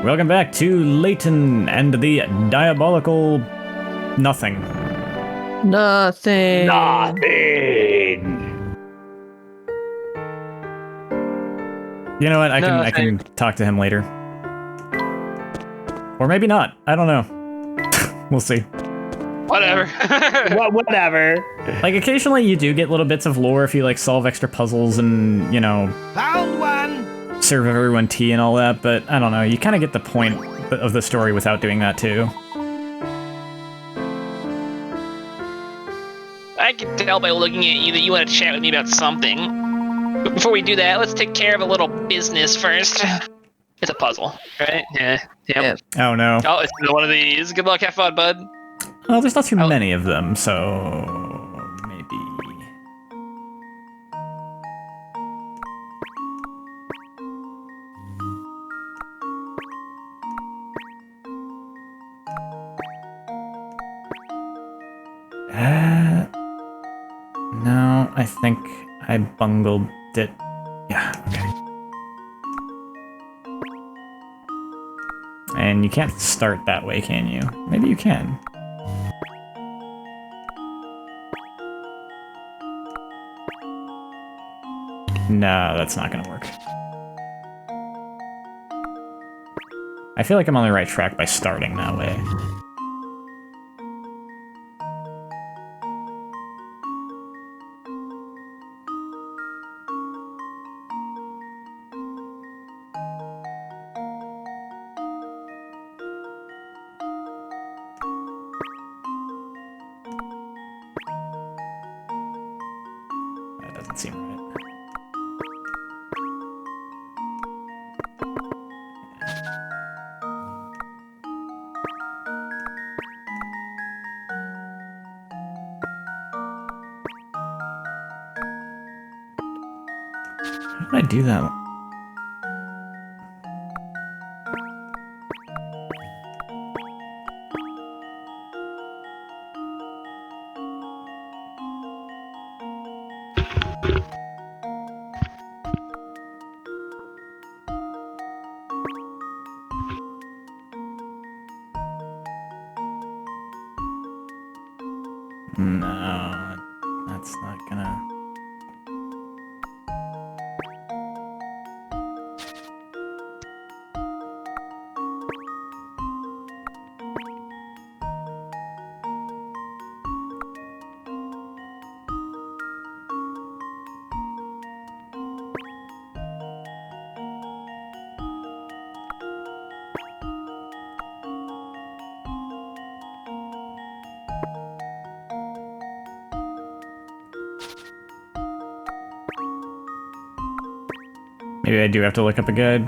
welcome back to Layton and the Diabolical nothing. Nothing. You know what? I can talk to him later. Or maybe not. I don't know. We'll see. Whatever. Whatever. Like, occasionally you do get little bits of lore if you, like, solve extra puzzles and, you know... Found one! Serve everyone tea and all that, but I don't know. You kind of get the point of the story without doing that, too. I can tell by looking at you that you want to chat with me about something. But before we do that, let's take care of a little business first. It's a puzzle, right? Yeah. Yep. Oh, no. Oh, it's one of these. Good luck, have fun, bud. Well, there's not too many of them, so... maybe... No, I think I bungled it. Yeah, okay. And you can't start that way, can you? Maybe you can. No, that's not gonna work. I feel like I'm on the right track by starting that way. That doesn't seem right. How did I do that? No, that's not gonna... Maybe I do have to look up a guide.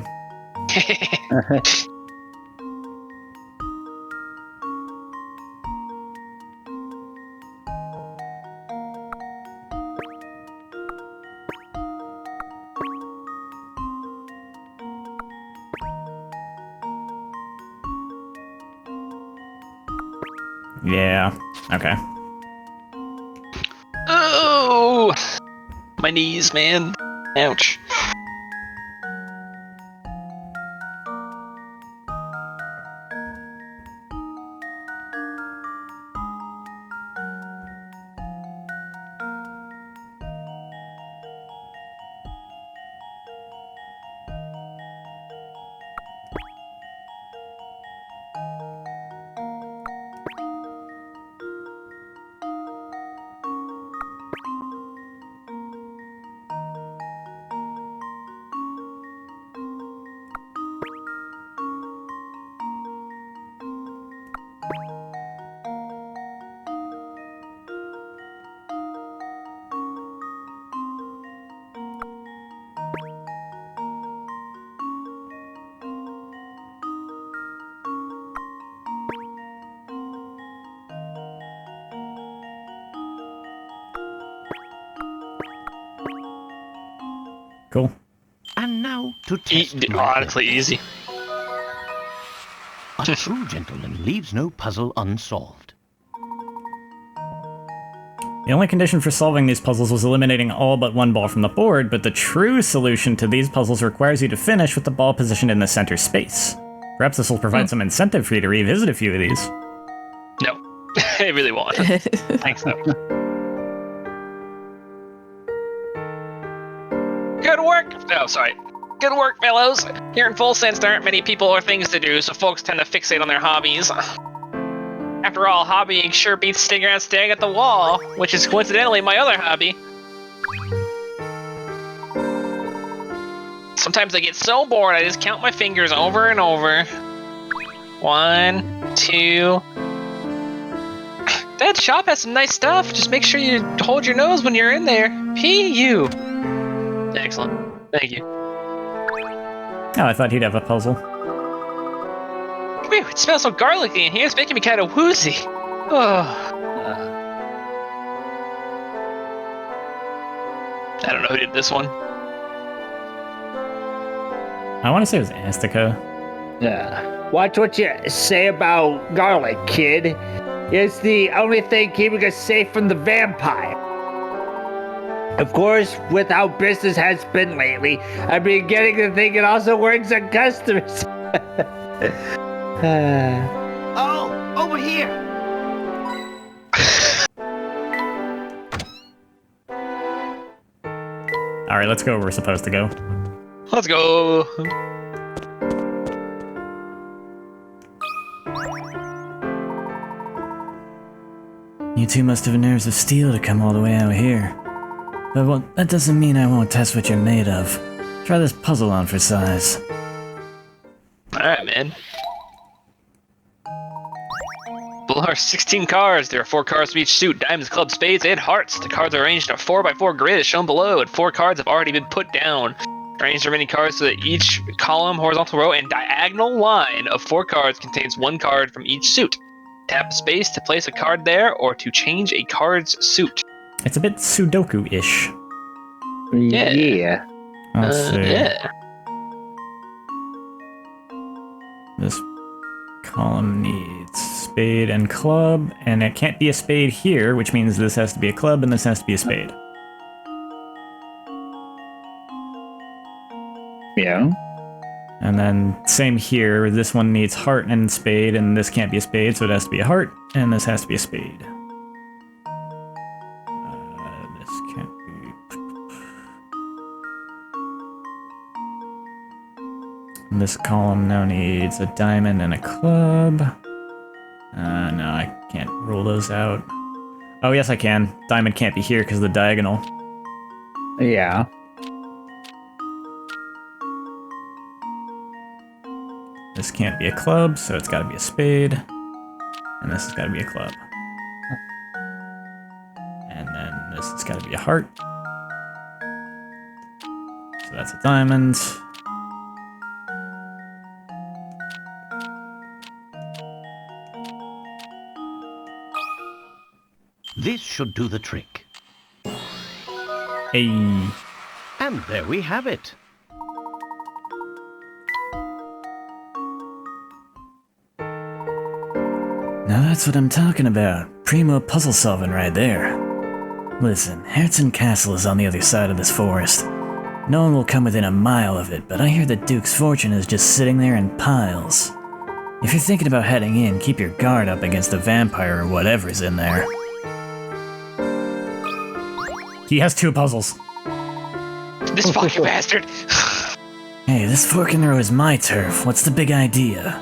Yeah, okay. Oh! My knees, man. Ouch. Cool. And now to test Honestly, easy. A true gentleman leaves no puzzle unsolved. The only condition for solving these puzzles was eliminating all but one ball from the board, but the true solution to these puzzles requires you to finish with the ball positioned in the center space. Perhaps this will provide some incentive for you to revisit a few of these. No, I really won't. Thanks, though. Good work! Oh, sorry. Good work, fellows! Here in Full Sense, there aren't many people or things to do, so folks tend to fixate on their hobbies. After all, hobbying sure beats sitting around staring at the wall, which is coincidentally my other hobby. Sometimes I get so bored I just count my fingers over and over. 1, 2... That shop has some nice stuff. Just make sure you hold your nose when you're in there. P.U. Excellent. Thank you. Oh, I thought he'd have a puzzle. Whew, it smells so garlicky in here. It's making me kind of woozy. Oh. I don't know who did this one. I want to say it was Anstca. Yeah. Watch what you say about garlic, kid. It's the only thing keeping us safe from the vampire. Of course, with how business has been lately, I've been getting to think it also works on customers. Oh, over here! Alright, let's go where we're supposed to go. Let's go. You two must have nerves of steel to come all the way out here. But well, that doesn't mean I won't test what you're made of. Try this puzzle on for size. Alright, man. Below are 16 cards. There are 4 cards for each suit: diamonds, clubs, spades, and hearts. The cards are arranged in a 4x4 grid as shown below, and 4 cards have already been put down. Arrange the remaining cards so that each column, horizontal row, and diagonal line of 4 cards contains 1 card from each suit. Tap space to place a card there, or to change a card's suit. It's a bit Sudoku-ish. Yeah. Let's see. Yeah. This column needs spade and club, and it can't be a spade here, which means this has to be a club and this has to be a spade. Yeah. And then same here, this one needs heart and spade, and this can't be a spade, so it has to be a heart, and this has to be a spade. This can't be... This column now needs a diamond and a club. No, I can't rule those out. Oh, yes I can. Diamond can't be here because of the diagonal. Yeah. This can't be a club, so it's got to be a spade. And this has got to be a club. And then this has got to be a heart. So that's a diamond. This should do the trick. Hey. And there we have it. Now that's what I'm talking about. Primo puzzle solving right there. Listen, Herzen Castle is on the other side of this forest. No one will come within a mile of it, but I hear the Duke's fortune is just sitting there in piles. If you're thinking about heading in, keep your guard up against the vampire or whatever's in there. He has 2 puzzles. This fucking bastard. Hey, this fork in the road is my turf. What's the big idea?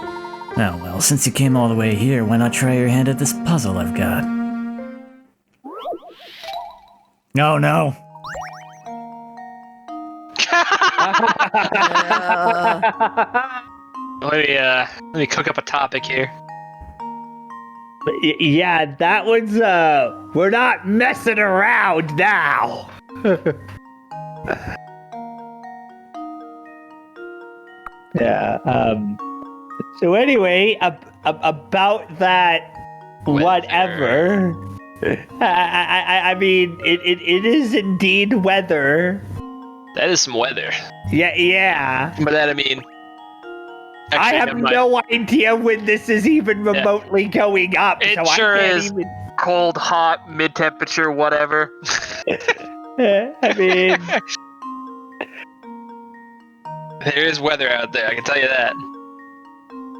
Oh well, since you came all the way here, why not try your hand at this puzzle I've got? No, no. Let me cook up a topic here. Yeah, that one's, we're not messing around now. Yeah, so anyway, about that whatever, I mean, it is indeed weather. That is some weather. Yeah. By that I mean... I have no idea when this is even remotely going up, It so sure I can't is. even... Cold, hot, mid-temperature, whatever. I mean... There is weather out there, I can tell you that.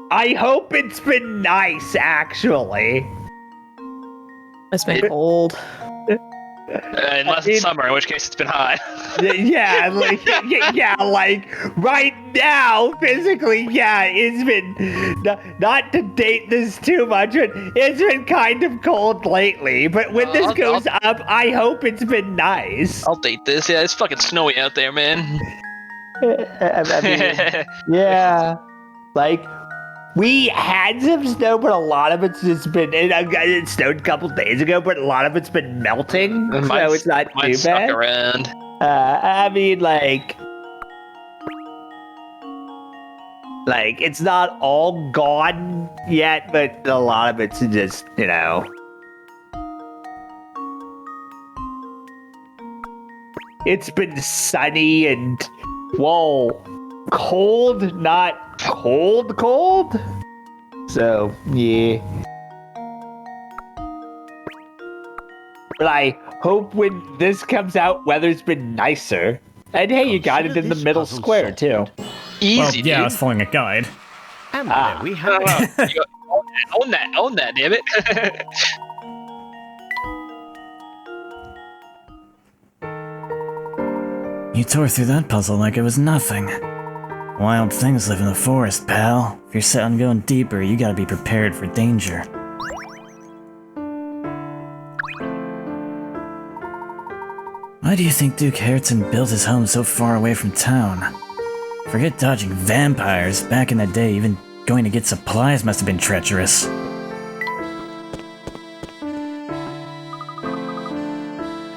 I hope it's been nice, actually. It's been cold. Unless it's summer, in which case it's been hot. Yeah, like right now, physically, yeah, it's been not to date this too much, but it's been kind of cold lately. But when this goes up, I hope it's been nice. I'll date this. Yeah, it's fucking snowy out there, man. I mean, yeah, like we had some snow, but a lot of it's just been. It snowed a couple days ago, but a lot of it's been melting, so it's not too bad. Around. I mean, like it's not all gone yet, but a lot of it's just, it's been sunny and, whoa, cold, not cold. So, yeah. But I hope when this comes out, weather's been nicer. And hey, you got it in the middle square, too. Easy, yeah, I dude. was following a guide. And there we have it. Own that, damn it. You tore through that puzzle like it was nothing. Wild things live in the forest, pal. If you're set on going deeper, you gotta be prepared for danger. Why do you think Duke Herzen built his home so far away from town? Forget dodging vampires. Back in the day, even going to get supplies must have been treacherous.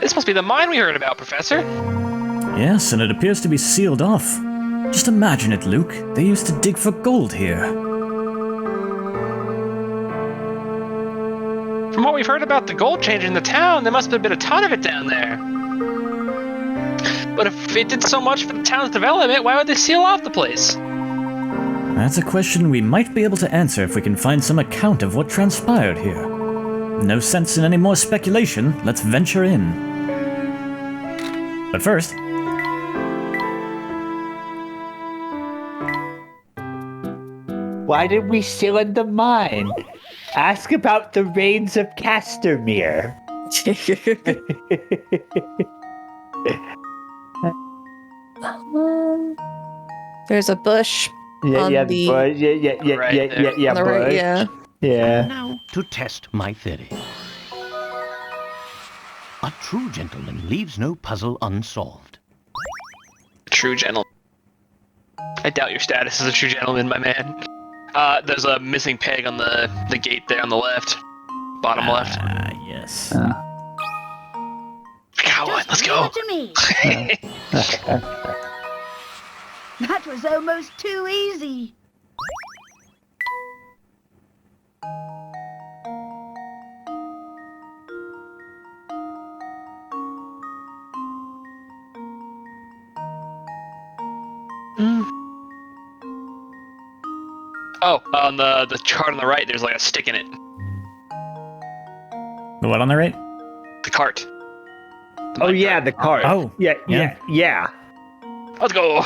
This must be the mine we heard about, Professor. Yes, and it appears to be sealed off. Just imagine it, Luke. They used to dig for gold here. From what we've heard about the gold change in the town, there must have been a ton of it down there. But if it did so much for the town's development, why would they seal off the place? That's a question we might be able to answer if we can find some account of what transpired here. No sense in any more speculation. Let's venture in. But first... Why did we seal in the mine? Ask about the rains of Castamere. There's a bush. The bush. On the right, yeah. Now to test my theory. A true gentleman leaves no puzzle unsolved. True gentleman. I doubt your status as a true gentleman, my man. There's a missing peg on the gate there on the left. Bottom left. Ah, yes. Got one, let's go. To me. That was almost too easy. Oh, on the chart on the right, there's like a stick in it. The what on the right? The cart. Oh yeah, the cart. Oh, yeah. Let's go.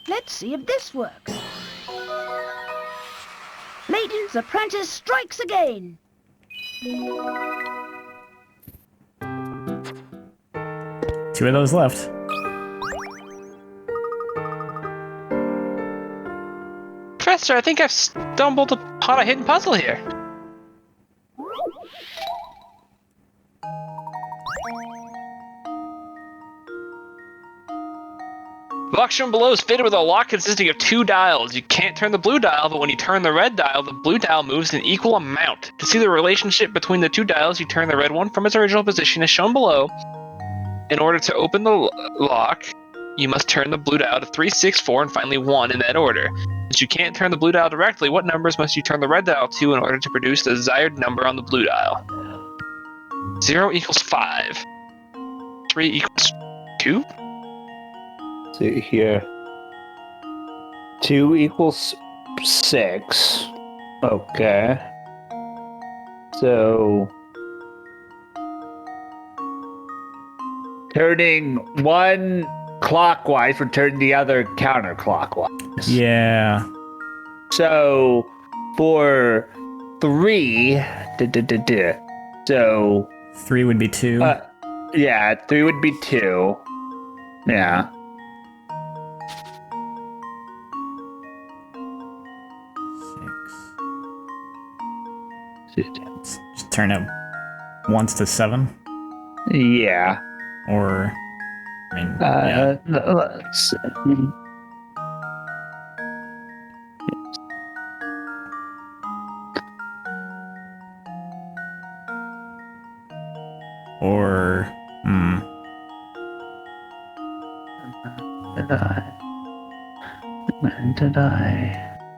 Let's see if this works. Layton's apprentice strikes again. Two of those left. Professor, I think I've stumbled upon a hidden puzzle here. The box shown below is fitted with a lock consisting of 2 dials. You can't turn the blue dial, but when you turn the red dial, the blue dial moves an equal amount. To see the relationship between the 2 dials, you turn the red one from its original position as shown below. In order to open the lock, you must turn the blue dial to 3, 6, 4, and finally 1 in that order. Since you can't turn the blue dial directly, what numbers must you turn the red dial to in order to produce the desired number on the blue dial? 0 equals 5. 3 equals 2? See here. 2 equals 6. Okay. So... turning 1 clockwise would turn the other counterclockwise. Yeah. So for 3, so 3 would be 2. yeah, 3 would be 2. Yeah. 6. Just turn it once to 7. Yeah. Or, I mean, yeah. Let's see. Or, Did I?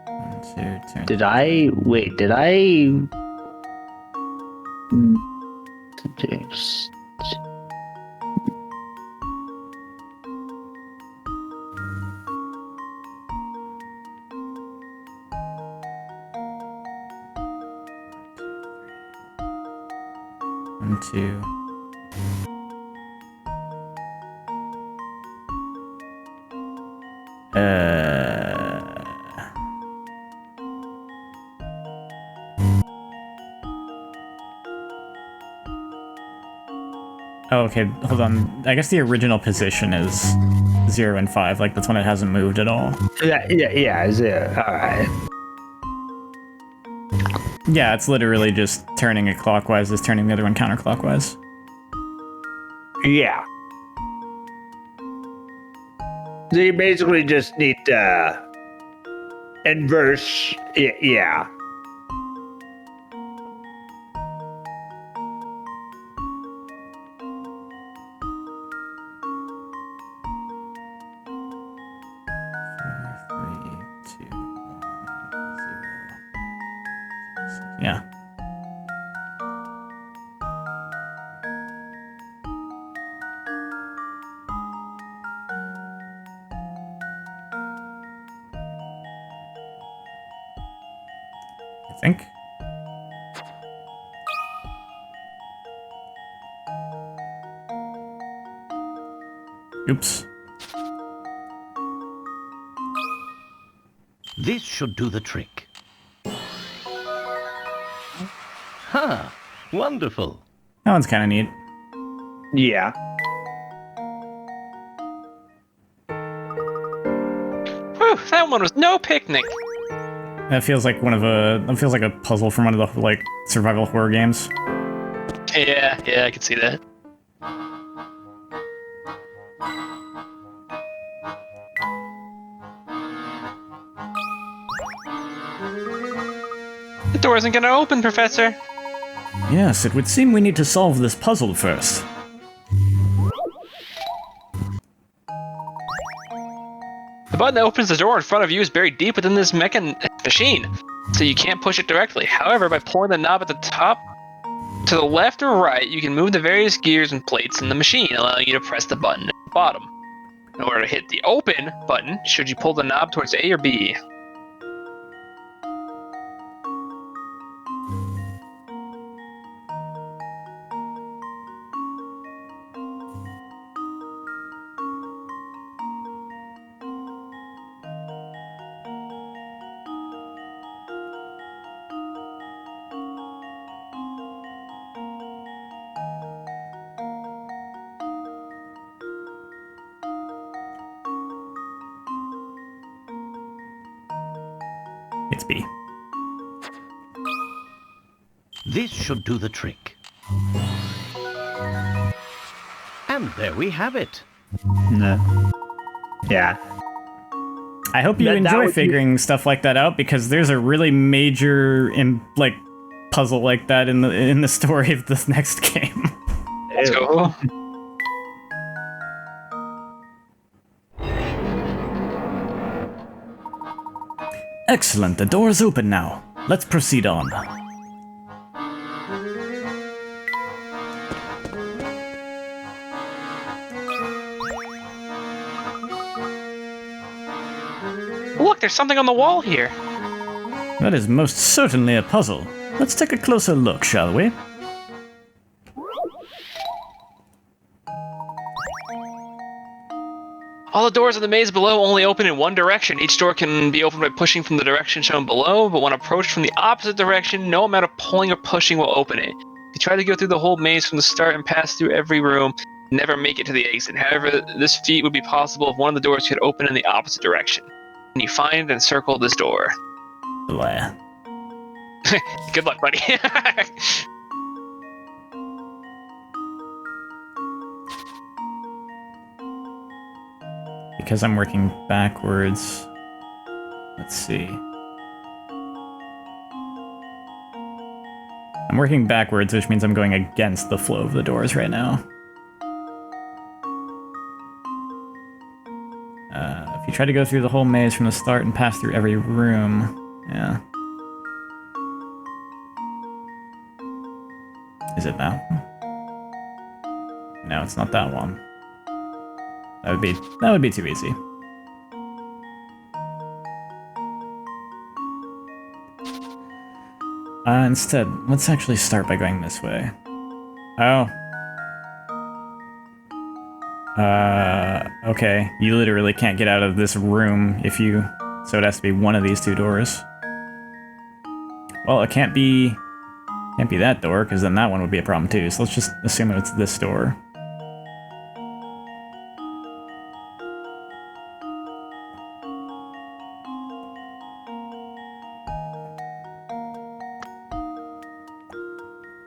1, 2, turn. Did I? Wait, did I? One, 2. Oh, okay, hold on. I guess the original position is 0 and 5. Like, that's when it hasn't moved at all. Yeah, is it? Alright. Yeah, it's literally just turning it clockwise is turning the other one counterclockwise. Yeah. So you basically just need to inverse. Yeah. Yeah. I think. Oops. This should do the trick. Ha! Wonderful. That one's kind of neat. Yeah. Whew, that one was no picnic. That feels like that feels like a puzzle from one of the, like, survival horror games. Yeah, I can see that. The door isn't gonna open, Professor. Yes, it would seem we need to solve this puzzle first. The button that opens the door in front of you is buried deep within this machine, so you can't push it directly. However, by pulling the knob at the top to the left or right, you can move the various gears and plates in the machine, allowing you to press the button at the bottom. In order to hit the open button, should you pull the knob towards A or B? It's B. This should do the trick. And there we have it. No. Yeah. I hope you enjoy figuring stuff like that out, because there's a really major puzzle like that in the story of this next game. Let's go. Excellent, the door is open now. Let's proceed on. Look, there's something on the wall here. That is most certainly a puzzle. Let's take a closer look, shall we? All the doors in the maze below only open in one direction. Each door can be opened by pushing from the direction shown below, but when approached from the opposite direction, no amount of pulling or pushing will open it. If you try to go through the whole maze from the start and pass through every room, never make it to the exit. However, this feat would be possible if one of the doors could open in the opposite direction. And you find and circle this door. Blah. Good luck, buddy. Because I'm working backwards. Let's see. I'm working backwards, which means I'm going against the flow of the doors right now. If you try to go through the whole maze from the start and pass through every room, yeah. Is it that one? No, it's not that one. That would be too easy. Instead, let's actually start by going this way. Oh. Okay. You literally can't get out of this room if you... So it has to be one of these two doors. Well, it can't be that door, because then that one would be a problem too, so let's just assume it's this door.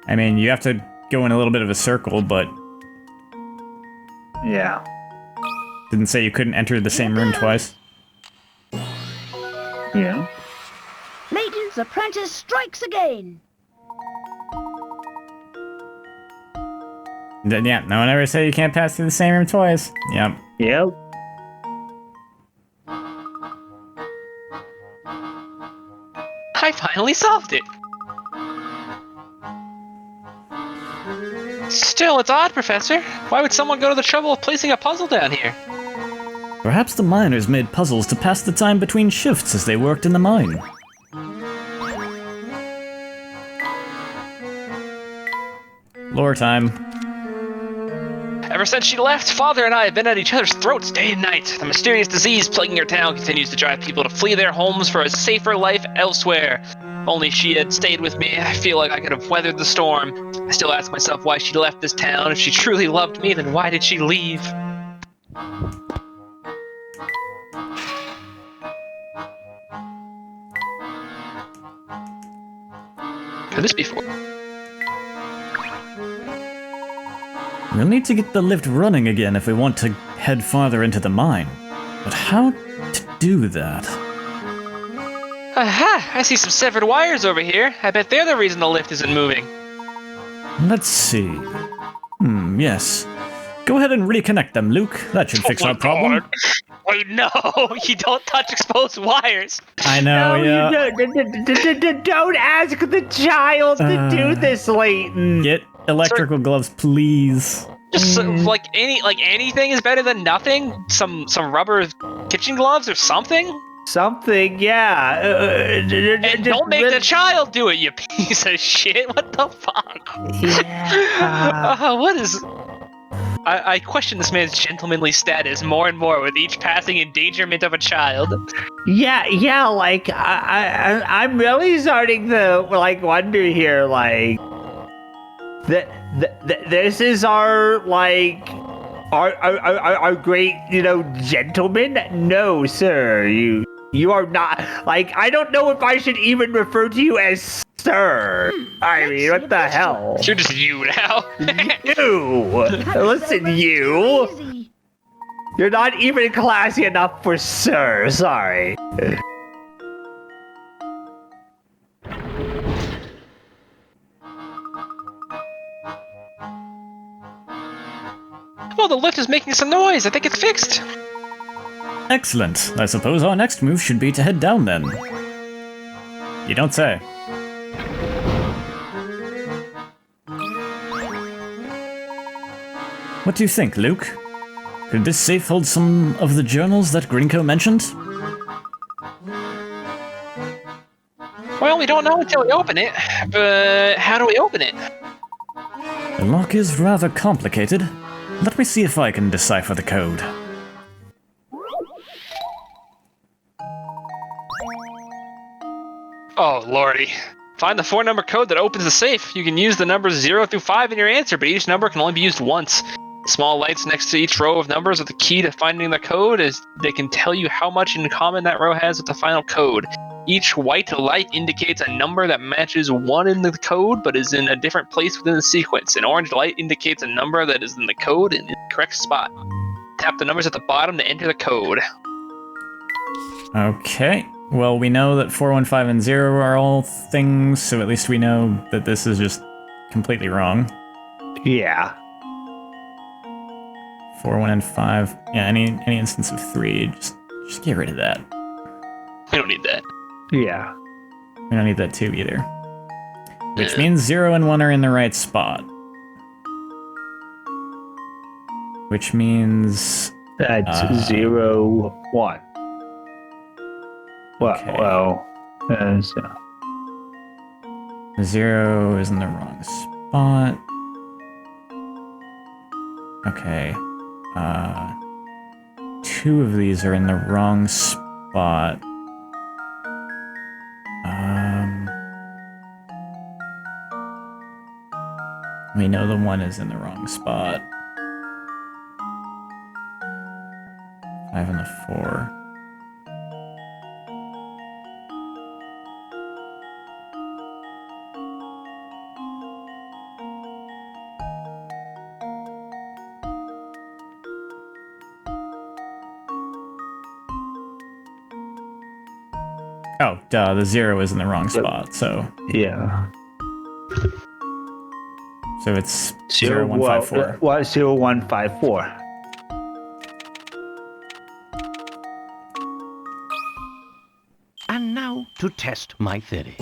I mean, you have to go in a little bit of a circle, but... Yeah. Didn't say you couldn't enter the same room twice. Yeah. Layton's apprentice strikes again. Yeah, no one ever said you can't pass through the same room twice. Yep. Yep. I finally solved it. Still, it's odd, Professor. Why would someone go to the trouble of placing a puzzle down here? Perhaps the miners made puzzles to pass the time between shifts as they worked in the mine. Lore time. Ever since she left, Father and I have been at each other's throats day and night. The mysterious disease plaguing our town continues to drive people to flee their homes for a safer life elsewhere. If only she had stayed with me, I feel like I could have weathered the storm. I still ask myself why she left this town. If she truly loved me, then why did she leave? Heard this before. We'll need to get the lift running again if we want to head farther into the mine. But how to do that? Aha! I see some severed wires over here. I bet they're the reason the lift isn't moving. Let's see. Yes. Go ahead and reconnect them, Luke. That should fix our problem. Wait, no! You don't touch exposed wires! I know, yeah. Don't ask the child to do this, Layton. Get electrical gloves, please. Just like anything is better than nothing. Some rubber kitchen gloves or something. Something, yeah. And don't make the child do it, you piece of shit. What the fuck? Yeah. What is? I question this man's gentlemanly status more and more with each passing endangerment of a child. Yeah. Like I'm really starting to like wonder here, like. This is our like our great gentleman. No, sir, you are not. Like, I don't know if I should even refer to you as sir. I mean, what the hell? You're just you now. You listen, you. You're not even classy enough for sir. Sorry. Oh, the lift is making some noise. I think it's fixed. Excellent. I suppose our next move should be to head down then. You don't say. What do you think, Luke? Could this safe hold some of the journals that Grinko mentioned? Well, we don't know until we open it, but how do we open it? The lock is rather complicated. Let me see if I can decipher the code. Oh, lordy. Find the 4-number code that opens the safe. You can use the numbers 0 through 5 in your answer, but each number can only be used once. Small lights next to each row of numbers are the key to finding the code, as they can tell you how much in common that row has with the final code. Each white light indicates a number that matches one in the code, but is in a different place within the sequence. An orange light indicates a number that is in the code in the correct spot. Tap the numbers at the bottom to enter the code. Okay. Well, we know that 4, 1, 5, and 0 are all things, so at least we know that this is just completely wrong. Yeah. 4, 1, and 5. Yeah, any instance of 3, just get rid of that. We don't need that. Yeah. We don't need that 2 either. Which means 0 and 1 are in the right spot. Which means... That's 0, 1. Well, Okay. so. 0 is in the wrong spot. Okay. 2 of these are in the wrong spot. We know the 1 is in the wrong spot. 5 and the 4. Oh, duh, the 0 is in the wrong spot, so... Yeah. So it's 0, 1, 5, 4. What? 0, 1, 5, 4. And now to test my theory.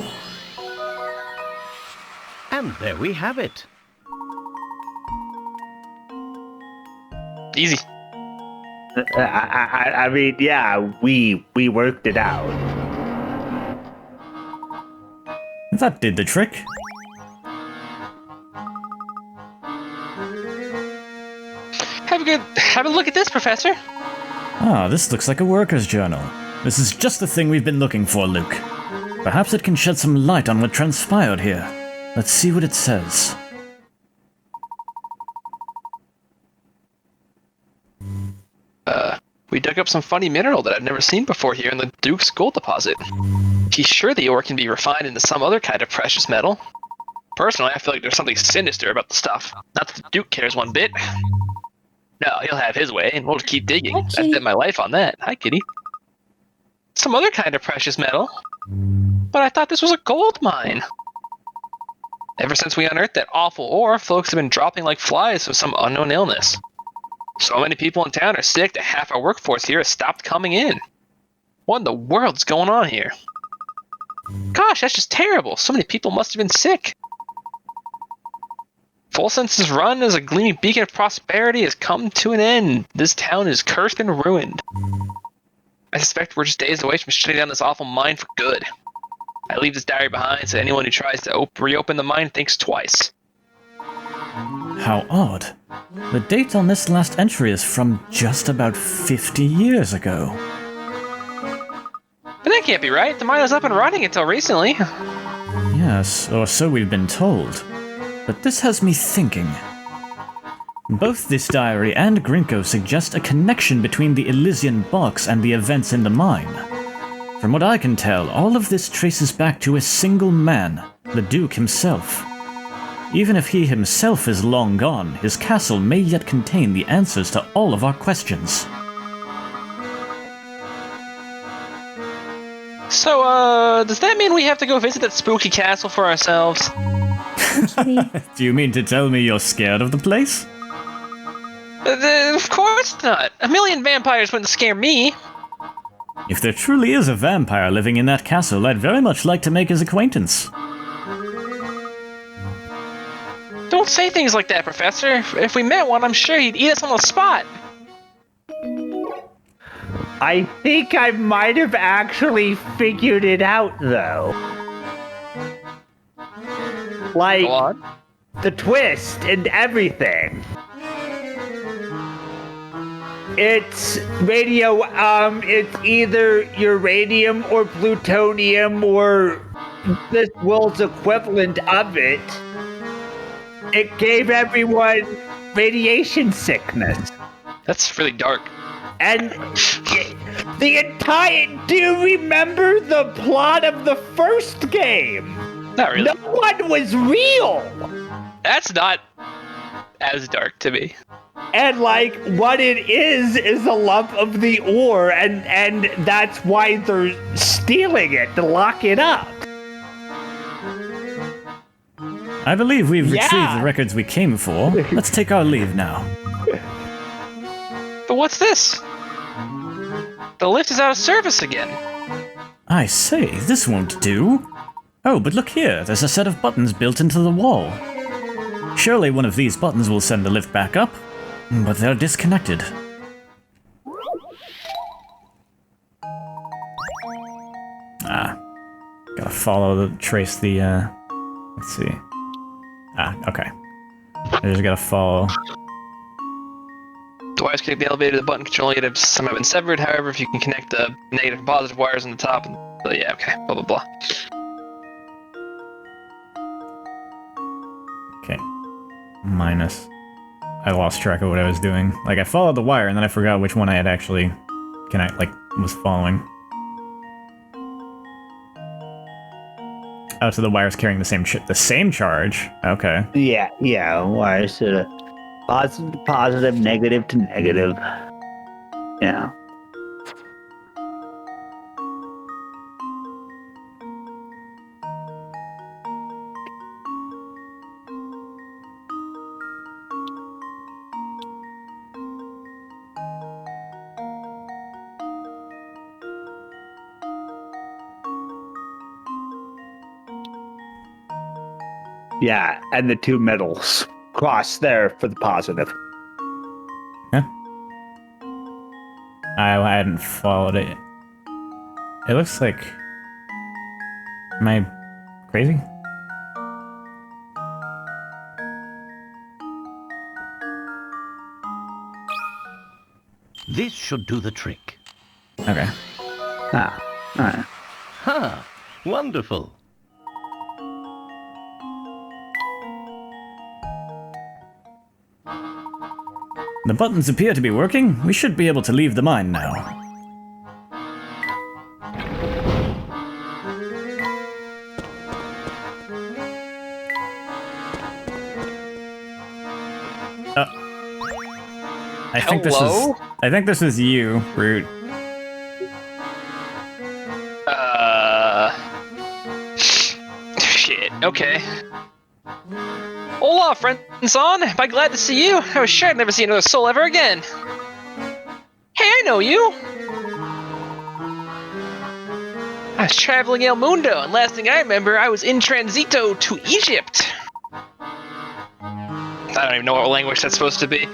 And there we have it. Easy. I mean, yeah, we worked it out. That did the trick. Have a look at this, Professor. Ah, this looks like a worker's journal. This is just the thing we've been looking for, Luke. Perhaps it can shed some light on what transpired here. Let's see what it says. We dug up some funny mineral that I've never seen before here in the Duke's gold deposit. He's sure the ore can be refined into some other kind of precious metal. Personally, I feel like there's something sinister about the stuff. Not that the Duke cares one bit. No, he'll have his way, and we'll keep digging. I've bet my life on that. Hi, kitty. Some other kind of precious metal. But I thought this was a gold mine. Ever since we unearthed that awful ore, folks have been dropping like flies with some unknown illness. So many people in town are sick that half our workforce here has stopped coming in. What in the world's going on here? Gosh, that's just terrible. So many people must have been sick. Folsense's run as a gleaming beacon of prosperity has come to an end. This town is cursed and ruined. I suspect we're just days away from shutting down this awful mine for good. I leave this diary behind so anyone who tries to reopen the mine thinks twice. How odd. The date on this last entry is from just about 50 years ago. But that can't be right. The mine was up and running until recently. Yes, or so we've been told. But this has me thinking. Both this diary and Grinko suggest a connection between the Elysian box and the events in the mine. From what I can tell, all of this traces back to a single man, the Duke himself. Even if he himself is long gone, his castle may yet contain the answers to all of our questions. So, does that mean we have to go visit that spooky castle for ourselves? Do you mean to tell me you're scared of the place? Of course not. A million vampires wouldn't scare me. If there truly is a vampire living in that castle, I'd very much like to make his acquaintance. Don't say things like that, Professor. If we met one, I'm sure he'd eat us on the spot. I think I might have actually figured it out, though. Like, the twist and everything. It's it's either uranium or plutonium or this world's equivalent of it. It gave everyone radiation sickness. That's really dark. And do you remember the plot of the first game? Not really. No one was real. That's not as dark to me. And like what it is a lump of the ore, and that's why they're stealing it to lock it up. I believe we've retrieved the records we came for. Let's take our leave now. But what's this? The lift is out of service again. I say, this won't do. Oh, but look here, there's a set of buttons built into the wall. Surely one of these buttons will send the lift back up, but they're disconnected. Gotta trace the, let's see. Okay. I just gotta follow. The wires connect the elevator, the button controlling it have somehow been severed. However, if you can connect the negative and positive wires on the top, yeah, okay, blah blah blah. Okay. Minus. I lost track of what I was doing. Like, I followed the wire, and then I forgot which one I had actually was following. Oh, so the wire's carrying the same charge? Okay. Yeah, wires to positive, negative to negative. Yeah. Yeah, and the two middles cross there for the positive. Yeah. I hadn't followed it. It looks like... Am I crazy? This should do the trick. Okay. Alright. Ha! Wonderful. The buttons appear to be working. We should be able to leave the mine now. I think this is you, Root. Shit, okay. Hola, friend-son! Am I glad to see you? I was sure I'd never see another soul ever again. Hey, I know you! I was traveling El Mundo, and last thing I remember, I was in transito to Egypt. I don't even know what language that's supposed to be.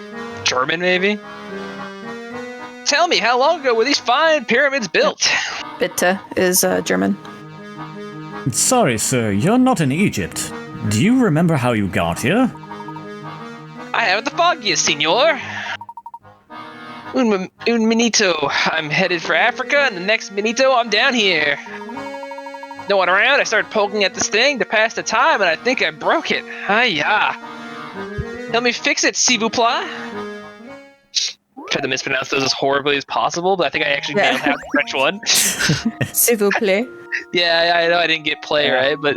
German, maybe? Tell me, how long ago were these fine pyramids built? Bitte is German. Sorry, sir, you're not in Egypt. Do you remember how you got here? I haven't the foggiest, senor. Un minito. I'm headed for Africa, and the next minito, I'm down here. No one around, I started poking at this thing to pass the time, and I think I broke it. Hi-ya. Help me fix it, s'il vous plaît. Tried to mispronounce those as horribly as possible, but I think I actually nailed half the French one. S'il vous plaît. Yeah, I know I didn't get play right, but...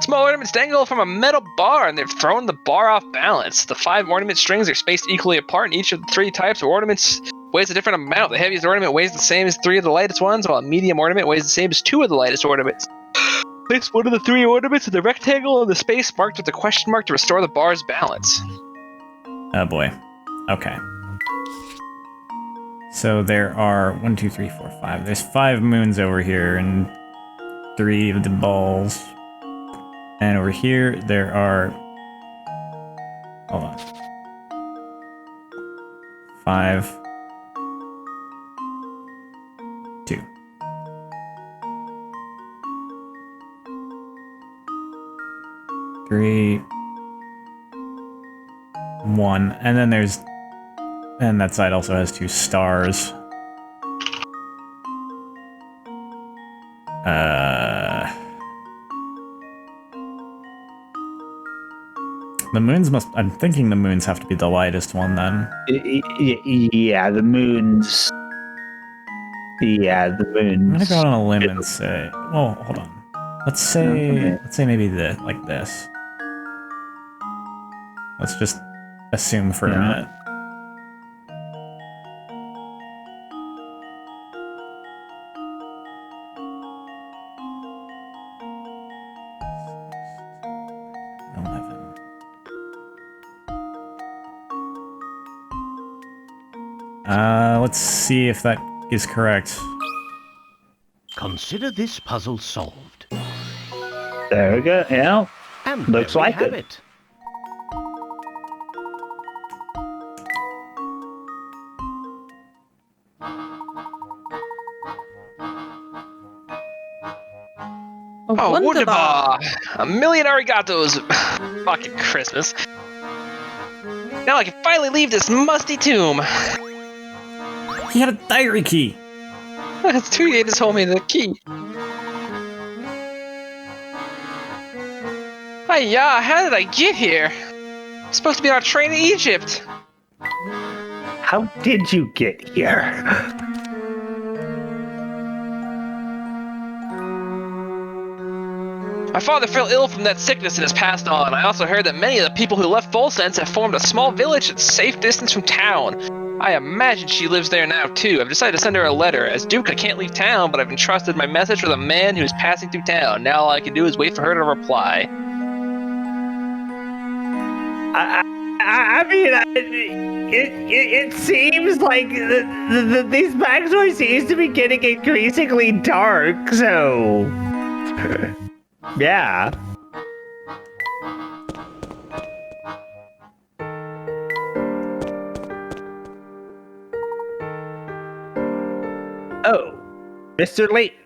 Small ornaments dangle from a metal bar, and they've thrown the bar off balance. The 5 ornament strings are spaced equally apart, and each of the 3 types of ornaments weighs a different amount. The heaviest ornament weighs the same as 3 of the lightest ones, while a medium ornament weighs the same as 2 of the lightest ornaments. Place one of the 3 ornaments in the rectangle in the space marked with a question mark to restore the bar's balance. Oh boy. Okay. So there are 1, 2, 3, 4, 5. There's 5 moons over here, and 3 of the balls. And over here, there are... Hold on. 5. 2. 3. 1. And then there's And that side also has 2 stars. The moons must... I'm thinking the moons have to be the lightest one, then. Yeah, the moons... Yeah, the moons... I'm gonna go out on a limb and say... Well, hold on. Let's say maybe like this. Let's just assume for a minute. Let's see if that is correct. Consider this puzzle solved. There we go, yeah. And looks there we like have it. Oh, wunderbar. wunderbar! A million arigatos! Fucking Christmas. Now I can finally leave this musty tomb! He had a diary key! That's Tuye just told me the key. Hiya, how did I get here? I'm supposed to be on a train to Egypt! How did you get here? My father fell ill from that sickness and has passed on. I also heard that many of the people who left Volsense have formed a small village at safe distance from town. I imagine she lives there now too. I've decided to send her a letter. As Duke, I can't leave town, but I've entrusted my message with a man who is passing through town. Now all I can do is wait for her to reply. I mean, it seems like these backstories seems to be getting increasingly dark, so... yeah. Oh, Mr. Layton.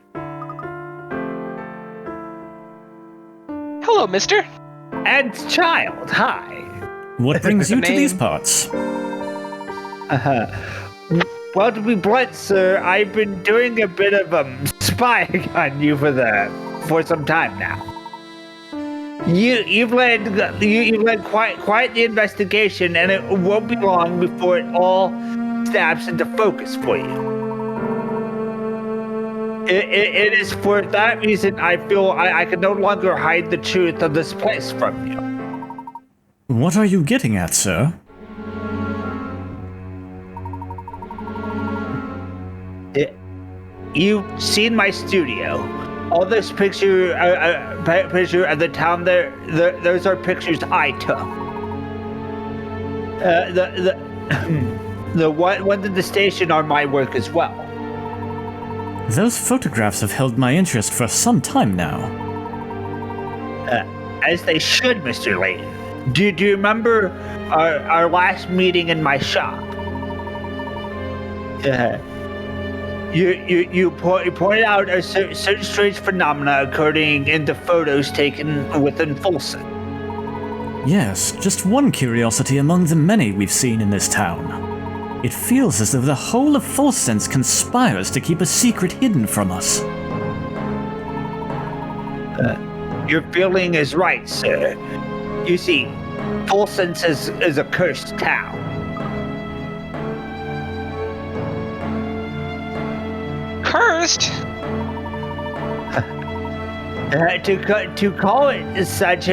Hello, mister. And child, hi. What brings you to Name? these parts? Well, to be blunt, sir, I've been doing a bit of spying on you for some time now. You've led quite the investigation, and it won't be long before it all snaps into focus for you. It is for that reason I feel I can no longer hide the truth of this place from you. What are you getting at, sir? You've seen my studio. All this picture of the town there, those are pictures I took. The ones in the station are my work as well. Those photographs have held my interest for some time now. As they should, Mr. Layton. Do you remember our last meeting in my shop? You pointed out a certain strange phenomena occurring in the photos taken within Folsom. Yes, just one curiosity among the many we've seen in this town. It feels as though the whole of Volsense conspires to keep a secret hidden from us. Your feeling is right, sir. You see, Volsense is a cursed town. Cursed? To call it such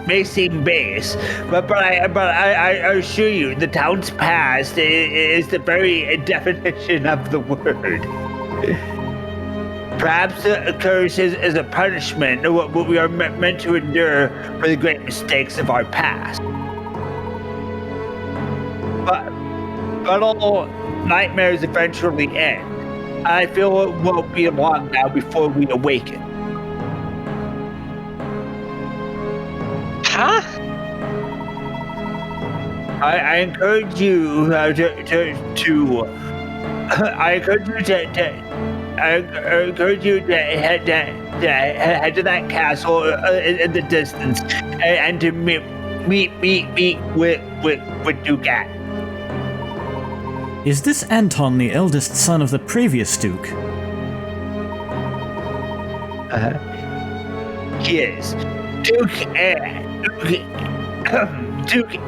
may seem base, but I assure you, the town's past is the very definition of the word. Perhaps the curse is a punishment, what we are meant to endure for the great mistakes of our past. But all nightmares eventually end. I feel it won't be long now before we awaken. Huh? I encourage you I encourage you to head to that castle in the distance and to meet with Ducat. Is this Anton the eldest son of the previous Duke? He is. Duke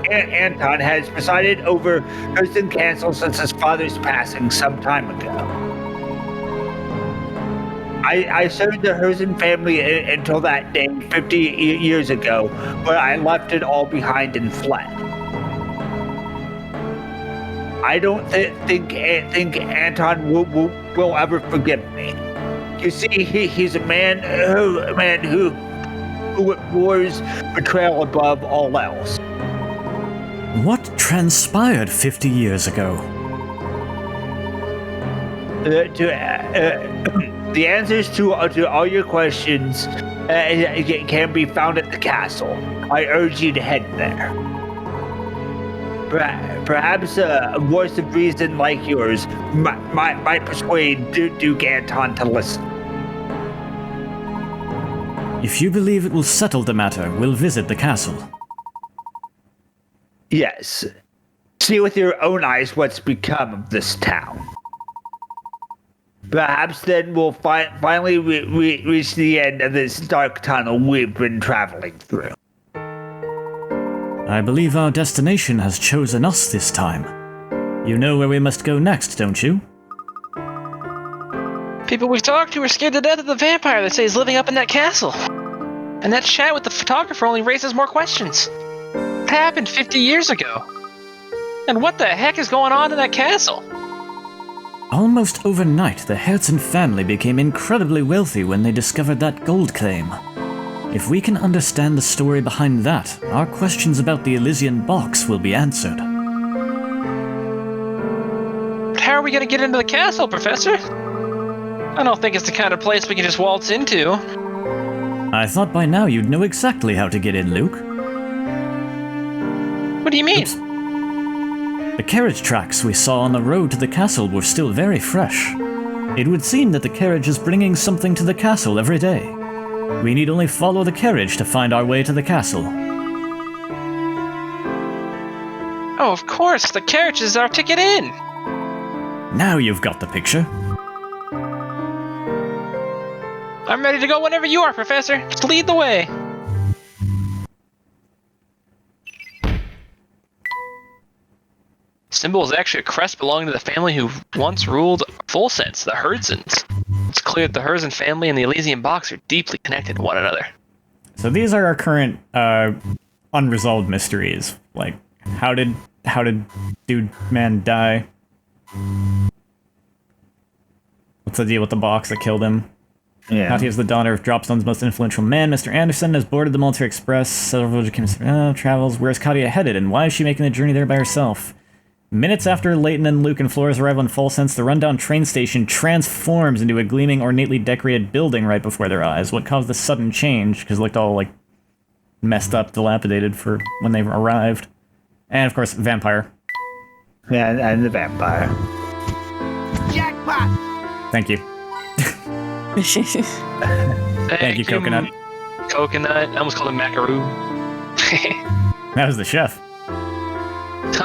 Anton has presided over Hurston Castle since his father's passing some time ago. I served the Hurston family until that day 50 years ago, but I left it all behind and fled. I don't think Anton will ever forgive me. You see, he's a man who abhors betrayal above all else. What transpired 50 years ago? The answers to all your questions can be found at the castle. I urge you to head there. Perhaps a voice of reason like yours might persuade Duke Anton to listen. If you believe it will settle the matter, we'll visit the castle. Yes. See with your own eyes what's become of this town. Perhaps then we'll finally reach the end of this dark tunnel we've been traveling through. I believe our destination has chosen us this time. You know where we must go next, don't you? People we've talked to are scared to death of the vampire they say is living up in that castle. And that chat with the photographer only raises more questions. What happened 50 years ago? And what the heck is going on in that castle? Almost overnight, the Herzen family became incredibly wealthy when they discovered that gold claim. If we can understand the story behind that, our questions about the Elysian box will be answered. But how are we gonna get into the castle, Professor? I don't think it's the kind of place we can just waltz into. I thought by now you'd know exactly how to get in, Luke. What do you mean? Oops. The carriage tracks we saw on the road to the castle were still very fresh. It would seem that the carriage is bringing something to the castle every day. We need only follow the carriage to find our way to the castle. Oh, of course, the carriage is our ticket in. Now you've got the picture. I'm ready to go whenever you are, Professor. Just lead the way. Symbol is actually a crest belonging to the family who once ruled Volsense, the Herdsons. It's clear that the Herzen family and the Elysian box are deeply connected to one another. So these are our current unresolved mysteries. Like, how did dude man die? What's the deal with the box that killed him? Yeah. Nyathera is the daughter of Dropstone's most influential man. Mr. Anderson has boarded the Military Express. Several travels. Where's Katia headed, and why is she making the journey there by herself? Minutes after Layton and Luke and Flores arrive on Volsense, the rundown train station transforms into a gleaming, ornately decorated building right before their eyes. What caused this sudden change? Because it looked all, like, messed up, dilapidated for when they arrived. And, of course, vampire. Yeah, and the vampire. Jackpot! Thank you. Thank you, Coconut. Coconut. I almost called him Macaroon. That was the chef.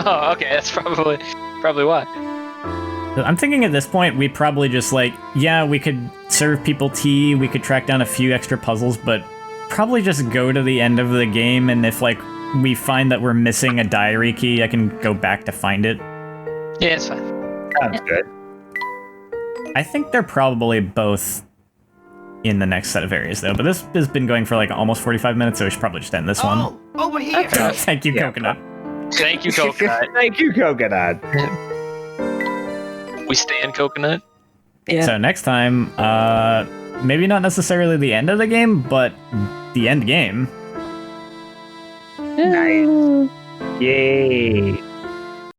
Oh, okay, that's probably why. I'm thinking at this point, we probably just, like, yeah, we could serve people tea, we could track down a few extra puzzles, but probably just go to the end of the game, and if, like, we find that we're missing a diary key, I can go back to find it. Yeah, it's fine. Sounds good. I think they're probably both in the next set of areas, though, but this has been going for, like, almost 45 minutes, so we should probably just end this one. Oh, over here! Thank you, Coconut. Thank you, Coconut. Thank you, Coconut. We stand Coconut. Yeah. So next time, maybe not necessarily the end of the game, but the end game. Nice. Yay.